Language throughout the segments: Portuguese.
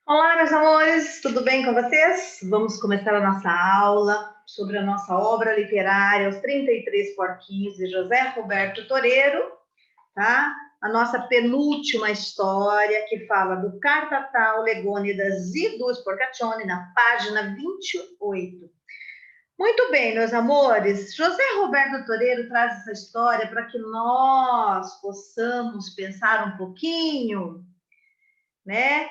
Olá, meus amores, tudo bem com vocês? Vamos começar a nossa aula sobre a nossa obra literária, Os 33 Porquinhos, de José Roberto Toreiro, tá? A nossa penúltima história, que fala do Cartatal, Legônidas e do Sporcaccione, na página 28. Muito bem, meus amores, José Roberto Toreiro traz essa história para que nós possamos pensar um pouquinho, né?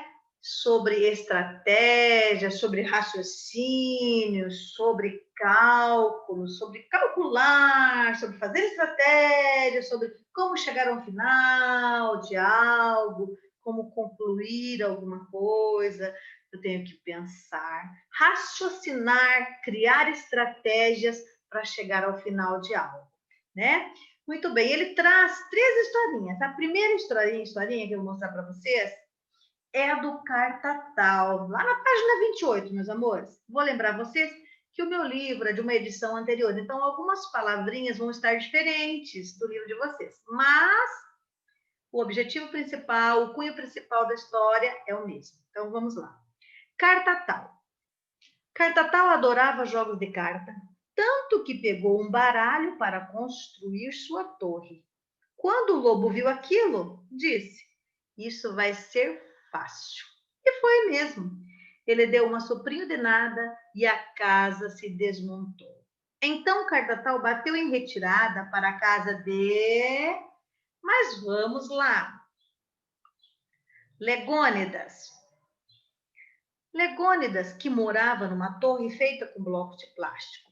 Sobre estratégia, sobre raciocínio, sobre cálculo, sobre calcular, sobre fazer estratégia, sobre como chegar ao final de algo, como concluir alguma coisa. Eu tenho que pensar, raciocinar, criar estratégias para chegar ao final de algo, né? Muito bem, ele traz três historinhas. A primeira historinha que eu vou mostrar para vocês é a do Cartatal, lá na página 28, meus amores. Vou lembrar vocês que o meu livro é de uma edição anterior, então algumas palavrinhas vão estar diferentes do livro de vocês, mas o objetivo principal, o cunho principal da história é o mesmo. Então vamos lá. Cartatal. Cartatal adorava jogos de carta, tanto que pegou um baralho para construir sua torre. Quando o lobo viu aquilo, disse: Isso vai ser fácil. E foi mesmo. Ele deu uma soprinho de nada e a casa se desmontou. Então Cartatal bateu em retirada para a casa de... Mas vamos lá. Legônidas. Legônidas, que morava numa torre feita com blocos de plástico.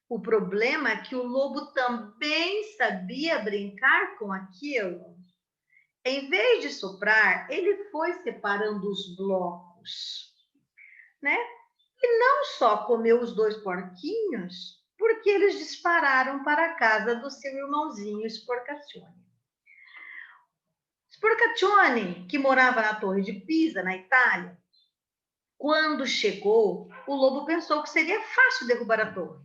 O problema é que o lobo também sabia brincar com aquilo. Em vez de soprar, ele foi separando os blocos, né? E não só comeu os dois porquinhos, porque eles dispararam para a casa do seu irmãozinho Sporcaccione. Sporcaccione, que morava na Torre de Pisa, na Itália, quando chegou, o lobo pensou que seria fácil derrubar a torre,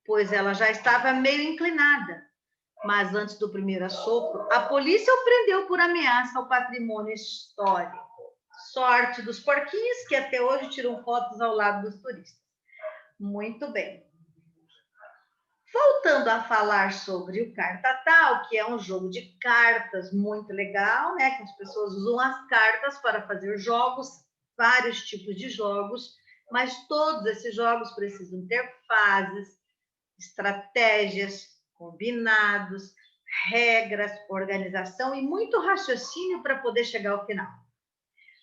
pois ela já estava meio inclinada. Mas antes do primeiro assopro, a polícia o prendeu por ameaça ao patrimônio histórico. Sorte dos porquinhos que até hoje tiram fotos ao lado dos turistas. Muito bem. Voltando a falar sobre o Cartatal, que é um jogo de cartas muito legal, né? Que as pessoas usam as cartas para fazer jogos, vários tipos de jogos, mas todos esses jogos precisam ter fases, estratégias, combinados, regras, organização e muito raciocínio para poder chegar ao final.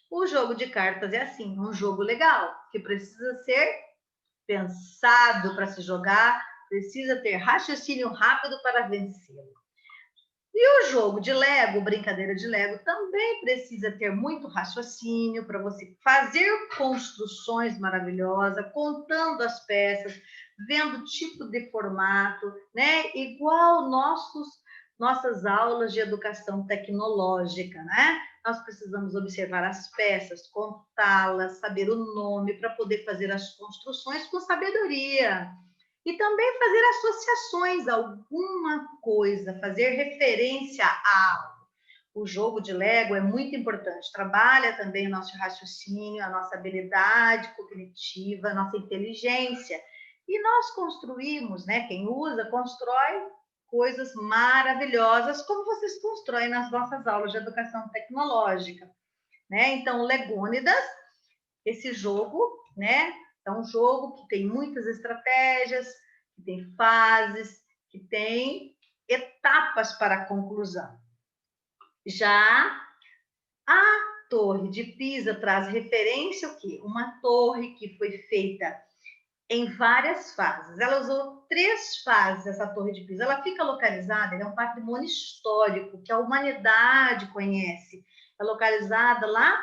O jogo de cartas é assim, um jogo legal, que precisa ser pensado para se jogar, precisa ter raciocínio rápido para vencê-lo. E o jogo de Lego, brincadeira de Lego, também precisa ter muito raciocínio para você fazer construções maravilhosas, contando as peças, vendo o tipo de formato, né? Igual nossas aulas de educação tecnológica, né? Nós precisamos observar as peças, contá-las, saber o nome para poder fazer as construções com sabedoria. E também fazer associações a alguma coisa, fazer referência a algo. O jogo de Lego é muito importante, trabalha também o nosso raciocínio, a nossa habilidade cognitiva, a nossa inteligência. E nós construímos, né? Quem usa, constrói coisas maravilhosas, como vocês constroem nas nossas aulas de educação tecnológica, né? Então, Legônidas, esse jogo, né? É um jogo que tem muitas estratégias, que tem fases, que tem etapas para a conclusão. Já a Torre de Pisa traz referência ao quê? Uma torre que foi feita em várias fases. Ela usou 3 fases, essa Torre de Pisa. Ela fica localizada, é um patrimônio histórico que a humanidade conhece. É localizada lá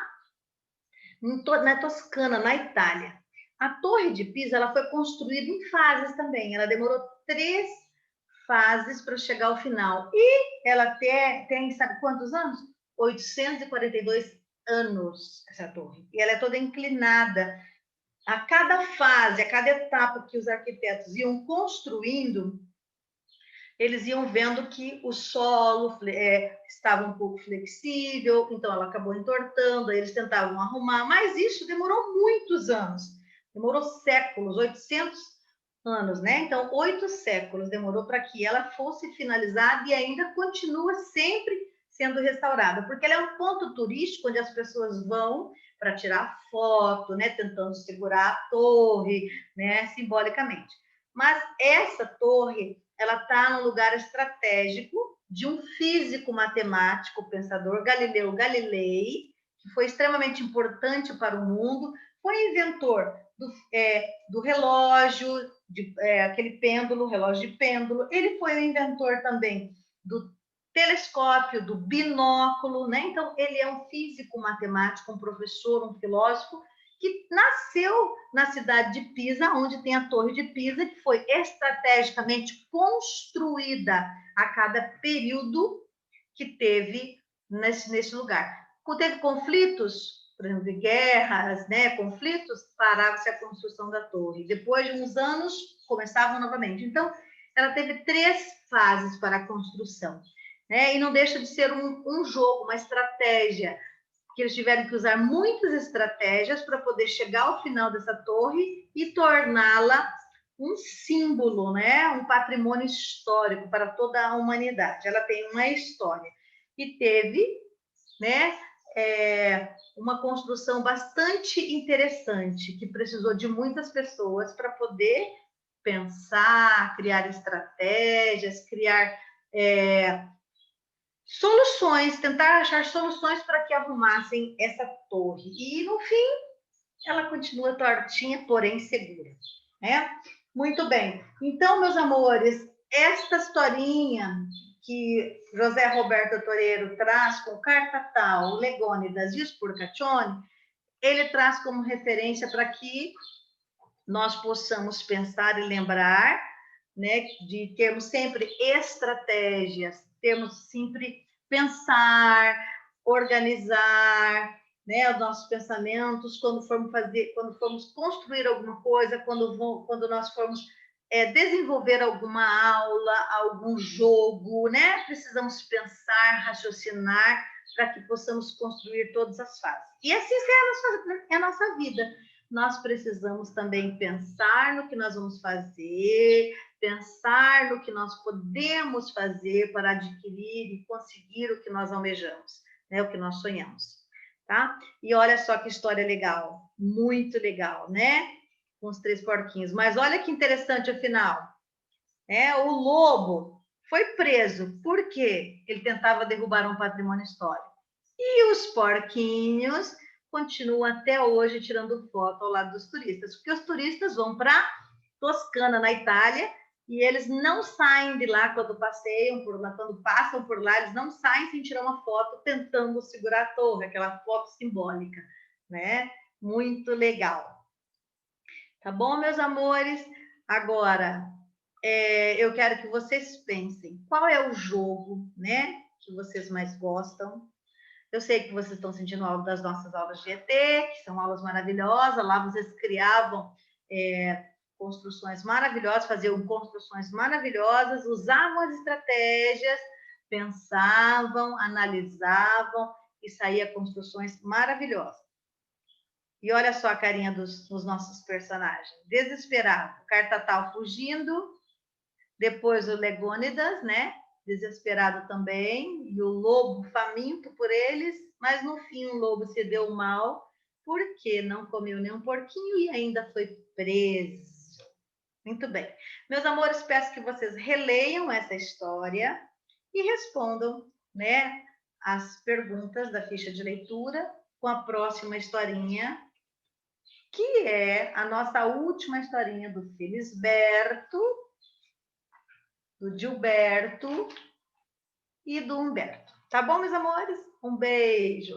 na Toscana, na Itália. A Torre de Pisa ela foi construída em fases também. Ela demorou 3 fases para chegar ao final. E ela tem, sabe quantos anos? 842 anos, essa torre. E ela é toda inclinada. A cada fase, a cada etapa que os arquitetos iam construindo, eles iam vendo que o solo estava um pouco flexível, então ela acabou entortando, aí eles tentavam arrumar, mas isso demorou muitos anos, demorou séculos, 800 anos, né? Então, 8 séculos demorou para que ela fosse finalizada e ainda continua sempre sendo restaurada, porque ela é um ponto turístico onde as pessoas vão para tirar foto, né? Tentando segurar a torre, né? Simbolicamente. Mas essa torre, ela está num lugar estratégico de um físico matemático, pensador, Galileu Galilei, que foi extremamente importante para o mundo, foi inventor do relógio, aquele pêndulo, relógio de pêndulo. Ele foi o inventor também do telescópio, do binóculo, né? Então, ele é um físico matemático, um professor, um filósofo, que nasceu na cidade de Pisa, onde tem a Torre de Pisa, que foi estrategicamente construída a cada período que teve nesse lugar. Teve conflitos, por exemplo, de guerras, né, conflitos, parava-se a construção da torre. Depois de uns anos, começavam novamente. Então, ela teve 3 fases para a construção, né? E não deixa de ser um jogo, uma estratégia, que eles tiveram que usar muitas estratégias para poder chegar ao final dessa torre e torná-la um símbolo, né? Um patrimônio histórico para toda a humanidade. Ela tem uma história. E teve, né, uma construção bastante interessante, que precisou de muitas pessoas para poder pensar, criar estratégias, criar soluções, tentar achar soluções para que arrumassem essa torre. E, no fim, ela continua tortinha, porém segura, né? Muito bem. Então, meus amores, esta historinha que José Roberto Toreiro traz com Cartatal, Legônidas e os Purcaccioni, ele traz como referência para que nós possamos pensar e lembrar, né, de termos sempre estratégias, termos sempre pensar, organizar, né, os nossos pensamentos quando formos construir alguma coisa, quando nós formos desenvolver alguma aula, algum jogo, né? Precisamos pensar, raciocinar para que possamos construir todas as fases. E assim é a nossa vida. Nós precisamos também pensar no que nós vamos fazer, pensar no que nós podemos fazer para adquirir e conseguir o que nós almejamos, né? O que nós sonhamos, tá? E olha só que história legal, muito legal, né? Com os 3 porquinhos. Mas olha que interessante afinal, né? O lobo foi preso porque ele tentava derrubar um patrimônio histórico. E os porquinhos continuam até hoje tirando foto ao lado dos turistas, porque os turistas vão para Toscana, na Itália, e eles não saem de lá quando passeiam por lá, quando passam por lá, eles não saem sem tirar uma foto tentando segurar a torre, aquela foto simbólica, né? Muito legal. Tá bom, meus amores? Agora, eu quero que vocês pensem, qual é o jogo, né, que vocês mais gostam? Eu sei que vocês estão sentindo algo das nossas aulas de ET, que são aulas maravilhosas. Lá vocês criavam construções maravilhosas, faziam construções maravilhosas, usavam as estratégias, pensavam, analisavam e saía construções maravilhosas. E olha só a carinha dos nossos personagens. Desesperado, o Cartatal fugindo, depois o Legônidas, né? Desesperado também, e o lobo faminto por eles, mas no fim o lobo se deu mal, porque não comeu nem um porquinho e ainda foi preso. Muito bem. Meus amores, peço que vocês releiam essa história e respondam, né, as perguntas da ficha de leitura com a próxima historinha, que é a nossa última historinha do Felisberto, do Gilberto e do Humberto. Tá bom, meus amores? Um beijo!